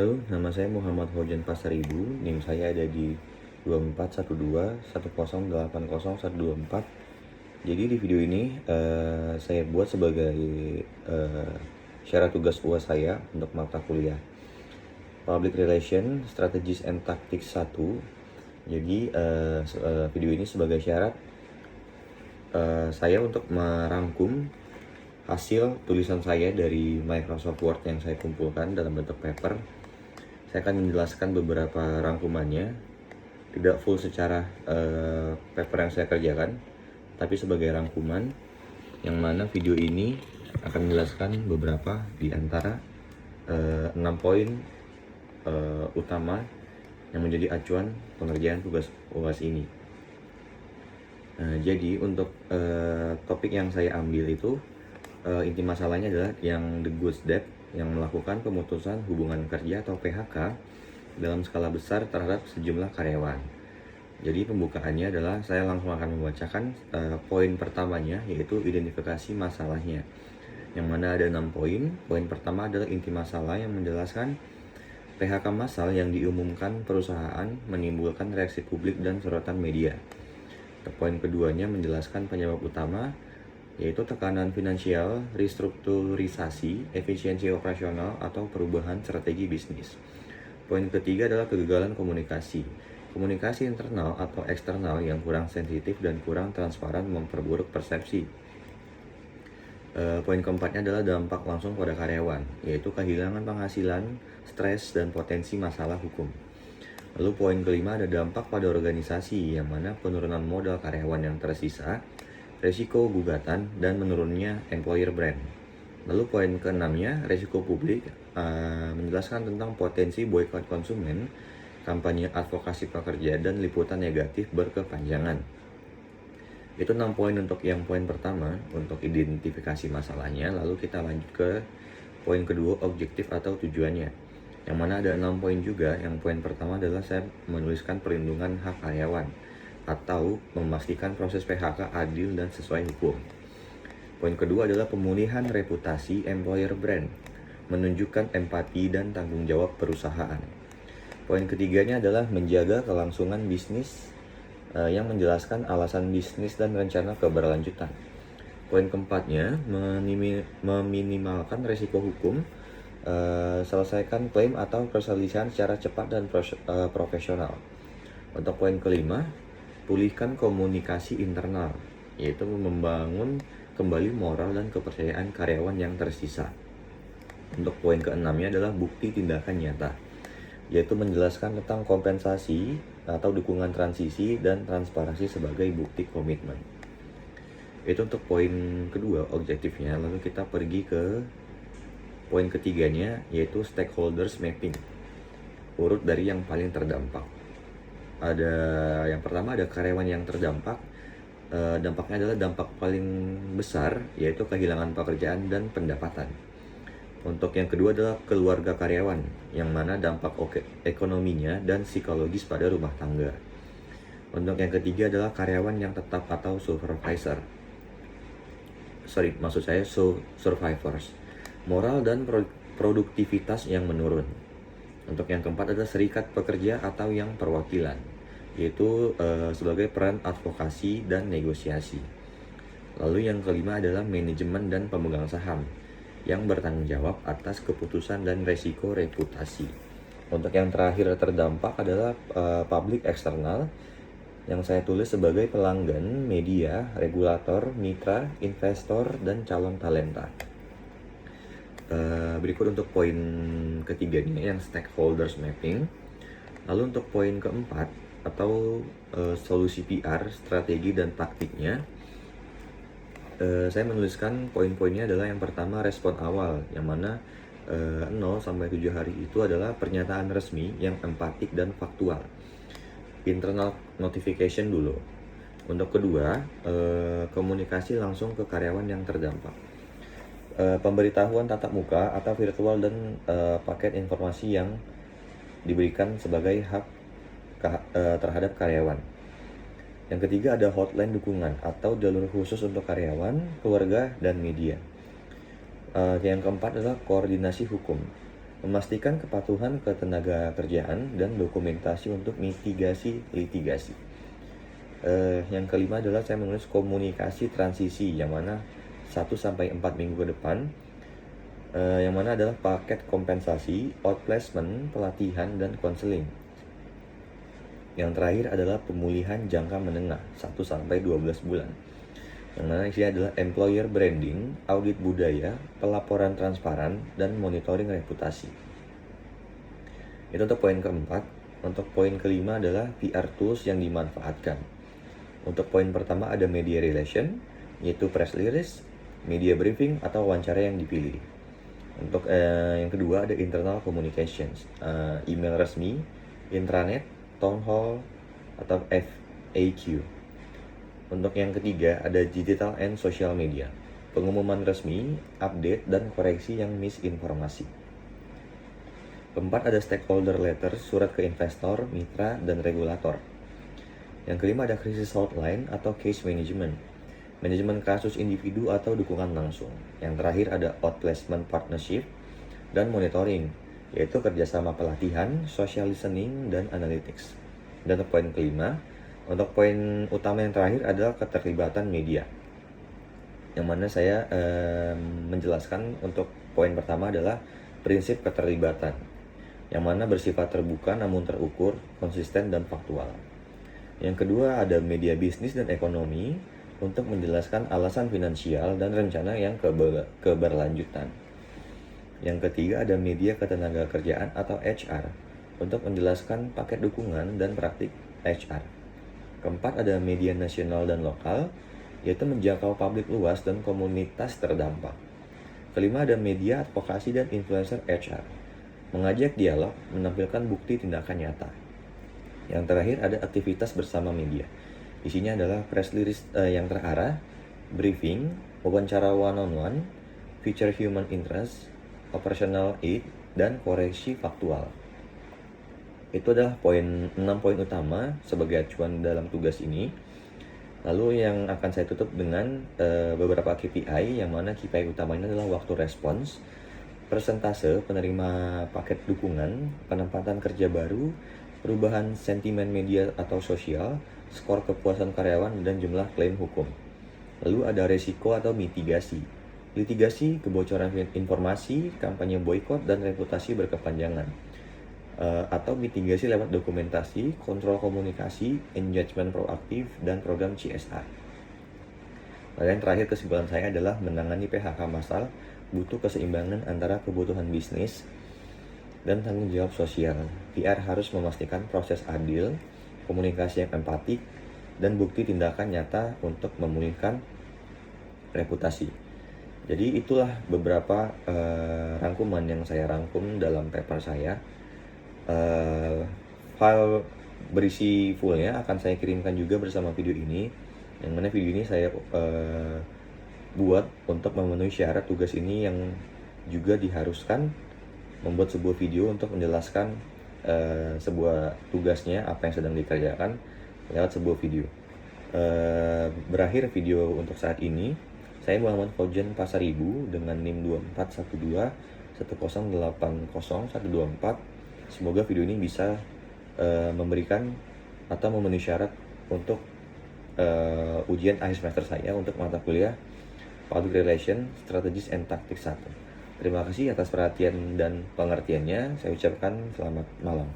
Halo, nama saya Muhammad Hojan Pasaribu. NIM saya ada di 241210808124. Jadi di video ini saya buat sebagai syarat tugas UAS saya untuk mata kuliah Public Relation Strategies and Tactics 1. Jadi video ini sebagai syarat saya untuk merangkum hasil tulisan saya dari Microsoft Word yang saya kumpulkan dalam bentuk paper. Saya akan menjelaskan beberapa rangkumannya, tidak full secara paper yang saya kerjakan, tapi sebagai rangkuman, yang mana video ini akan menjelaskan beberapa di antara 6 poin utama yang menjadi acuan pengerjaan tugas UAS ini. Jadi untuk topik yang saya ambil itu inti masalahnya adalah yang the goods debt, yang melakukan pemutusan hubungan kerja atau PHK dalam skala besar terhadap sejumlah karyawan. Jadi pembukaannya adalah saya langsung akan membacakan poin pertamanya, yaitu identifikasi masalahnya, yang mana ada 6 poin. Poin pertama adalah inti masalah yang menjelaskan PHK massal yang diumumkan perusahaan menimbulkan reaksi publik dan sorotan media. Poin keduanya menjelaskan penyebab utama, yaitu tekanan finansial, restrukturisasi, efisiensi operasional, atau perubahan strategi bisnis. Poin ketiga adalah kegagalan komunikasi. Komunikasi internal atau eksternal yang kurang sensitif dan kurang transparan memperburuk persepsi. Poin keempatnya adalah dampak langsung pada karyawan, yaitu kehilangan penghasilan, stres, dan potensi masalah hukum. Lalu poin kelima ada dampak pada organisasi, yang mana penurunan modal karyawan yang tersisa, resiko gugatan, dan menurunnya employer brand. Lalu poin keenamnya, resiko publik, menjelaskan tentang potensi boykot konsumen, kampanye advokasi pekerja, dan liputan negatif berkepanjangan. Itu 6 poin untuk yang poin pertama, untuk identifikasi masalahnya. Lalu kita lanjut ke poin kedua, objektif atau tujuannya, yang mana ada 6 poin juga. Yang poin pertama adalah saya menuliskan perlindungan hak karyawan, atau memastikan proses PHK adil dan sesuai hukum. Poin kedua adalah pemulihan reputasi employer brand, menunjukkan empati dan tanggung jawab perusahaan. Poin ketiganya adalah menjaga kelangsungan bisnis, yang menjelaskan alasan bisnis dan rencana keberlanjutan. Poin keempatnya meminimalkan risiko hukum, selesaikan klaim atau perselisihan secara cepat dan profesional. Untuk poin kelima, pulihkan komunikasi internal, yaitu membangun kembali moral dan kepercayaan karyawan yang tersisa. Untuk poin keenamnya adalah bukti tindakan nyata, yaitu menjelaskan tentang kompensasi atau dukungan transisi dan transparansi sebagai bukti komitmen. Itu untuk poin kedua, objektifnya. Lalu kita pergi ke poin ketiganya, yaitu stakeholders mapping, urut dari yang paling terdampak. Ada yang pertama ada karyawan yang terdampak. Dampaknya adalah dampak paling besar, yaitu kehilangan pekerjaan dan pendapatan. Untuk yang kedua adalah keluarga karyawan, yang mana dampak ekonominya dan psikologis pada rumah tangga. Untuk yang ketiga adalah karyawan yang tetap atau survivors, moral dan produktivitas yang menurun. Untuk yang keempat adalah serikat pekerja atau yang perwakilan, yaitu sebagai peran advokasi dan negosiasi. Lalu yang kelima adalah manajemen dan pemegang saham, yang bertanggung jawab atas keputusan dan resiko reputasi. Untuk yang terakhir terdampak adalah publik eksternal, yang saya tulis sebagai pelanggan, media, regulator, mitra, investor, dan calon talenta. Berikut untuk poin ketiganya, yang stakeholders mapping. Lalu untuk poin keempat atau solusi PR, strategi dan taktiknya, saya menuliskan poin-poinnya adalah yang pertama respon awal, yang mana 0 sampai 7 hari itu adalah pernyataan resmi yang empatik dan faktual, internal notification dulu. Untuk kedua, komunikasi langsung ke karyawan yang terdampak, pemberitahuan tatap muka atau virtual, dan paket informasi yang diberikan sebagai hak terhadap karyawan. Yang ketiga ada hotline dukungan atau jalur khusus untuk karyawan, keluarga, dan media. Yang keempat adalah koordinasi hukum, memastikan kepatuhan ketenaga kerjaan, dan dokumentasi untuk mitigasi litigasi. Yang kelima adalah saya menulis komunikasi transisi, yang mana 1-4 minggu ke depan, yang mana adalah paket kompensasi, outplacement, pelatihan, dan konseling. Yang terakhir adalah pemulihan jangka menengah 1-12 bulan, yang mana isinya adalah employer branding, audit budaya, pelaporan transparan, dan monitoring reputasi. Itu untuk poin keempat. Untuk poin kelima adalah PR tools yang dimanfaatkan. Untuk poin pertama ada media relation, yaitu press release, media briefing, atau wawancara yang dipilih. Untuk yang kedua ada internal communications, email resmi, intranet, town hall, atau FAQ. Untuk yang ketiga ada digital and social media, pengumuman resmi, update, dan koreksi yang misinformasi. Keempat ada stakeholder letter, surat ke investor, mitra, dan regulator. Yang kelima ada crisis hotline atau case management, manajemen kasus individu atau dukungan langsung. Yang terakhir ada outplacement partnership dan monitoring, yaitu kerjasama pelatihan, social listening, dan analytics. Dan untuk poin kelima, untuk poin utama yang terakhir adalah keterlibatan media, yang mana saya menjelaskan untuk poin pertama adalah prinsip keterlibatan, yang mana bersifat terbuka namun terukur, konsisten, dan faktual. Yang kedua ada media bisnis dan ekonomi untuk menjelaskan alasan finansial dan rencana yang keberlanjutan. Yang ketiga ada media ketenagakerjaan atau HR untuk menjelaskan paket dukungan dan praktik HR. Keempat ada media nasional dan lokal, yaitu menjangkau publik luas dan komunitas terdampak. Kelima ada media advokasi dan influencer HR, mengajak dialog, menampilkan bukti tindakan nyata. Yang terakhir ada aktivitas bersama media. Isinya adalah press release yang terarah, briefing, wawancara one-on-one, feature human interest, operational aid, dan koreksi faktual. Itu adalah 6 poin utama sebagai acuan dalam tugas ini. Lalu yang akan saya tutup dengan beberapa KPI, yang mana KPI utamanya adalah waktu respons, persentase penerima paket dukungan, penempatan kerja baru, perubahan sentimen media atau sosial, skor kepuasan karyawan, dan jumlah klaim hukum. Lalu ada resiko atau mitigasi, litigasi, kebocoran informasi, kampanye boykot, dan reputasi berkepanjangan. Atau mitigasi lewat dokumentasi, kontrol komunikasi, engagement proaktif, dan program CSR. Lalu yang terakhir kesimpulan saya adalah menangani PHK massal butuh keseimbangan antara kebutuhan bisnis dan tanggung jawab sosial. PR harus memastikan proses adil, komunikasi yang empatik, dan bukti tindakan nyata untuk memulihkan reputasi. Jadi itulah beberapa rangkuman yang saya rangkum dalam paper saya. File berisi fullnya akan saya kirimkan juga bersama video ini, yang mana video ini saya buat untuk memenuhi syarat tugas ini, yang juga diharuskan membuat sebuah video untuk menjelaskan sebuah tugasnya, apa yang sedang dikerjakan lewat sebuah video. Berakhir video untuk saat ini. Saya Muhammad Faujan Pasaribu dengan NIM 241210800124. Semoga video ini bisa memberikan atau memenuhi syarat untuk ujian akhir semester saya untuk mata kuliah Public Relation, Strategies and Tactics 1. Terima kasih atas perhatian dan pengertiannya. Saya ucapkan selamat malam.